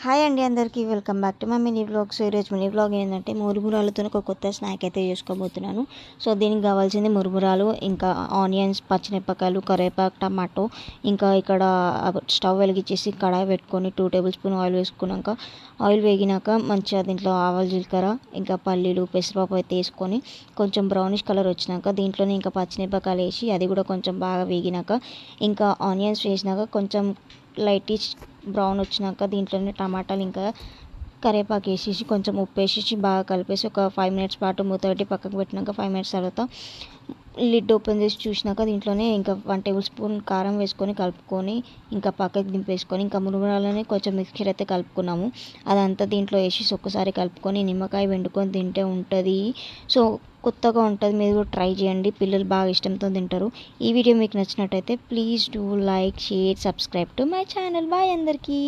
Hi అండి అందరికీ welcome back to my mini vlog. So ఈరోజు మినీ వ్లాగ్ ఏంటంటే మురుమురాలతో ఒక కొత్త స్నాక్ అయితే చేసుకోబోతున్నాను. సో దీనికి కావాల్సింది మురుమురాలు, ఇంకా ఆనియన్స్, పచ్చిమిరపకాయలు, కరివేపాకు, టమాటో. ఇంకా ఇక్కడ స్టవ్ వెలిగించేసి కడాయి పెట్టుకొని 2 టేబుల్ స్పూన్ ఆయిల్ వేసుకున్నాక ఆయిల్ వేగినాక మంచిగా దీంట్లో ఆవాలు, జీలకర్ర, ఇంకా పల్లీలు, పెసరపప్పు అయితే వేసుకొని కొంచెం బ్రౌనిష్ కలర్ వచ్చినాక దీంట్లోనే ఇంకా పచ్చిమిరపకాయలు వేసి అది కూడా కొంచెం బాగా వేగినాక ఇంకా ఆనియన్స్ వేసినాక కొంచెం లైటిష్ బ్రౌన్ వచ్చినాక దీంట్లోనే టమాటాలు ఇంకా కరివేపాకు వేసేసి కొంచెం ఉప్పు వేసేసి బాగా కలిపేసి ఒక 5 మినిట్స్ పాటు మూత పెట్టి పక్కకు పెట్టినాక 5 మినిట్స్ తర్వాత లిడ్ ఓపెన్ చేసి చూసినాక దీంట్లోనే ఇంకా 1 టేబుల్ స్పూన్ కారం వేసుకొని కలుపుకొని ఇంకా పక్కకు దింపేసుకొని ఇంకా మురుగురాలని కొంచెం మిక్చర్ అయితే కలుపుకున్నాము. అదంతా దీంట్లో వేసి ఒక్కసారి కలుపుకొని నిమ్మకాయ వండుకొని తింటే ఉంటుంది. సో కొత్తగా ఉంటుంది, మీరు కూడా ట్రై చేయండి, పిల్లలు బాగా ఇష్టంతో తింటారు. ఈ వీడియో మీకు నచ్చినట్టయితే please do like, share, subscribe to my channel. Bye అందరికీ.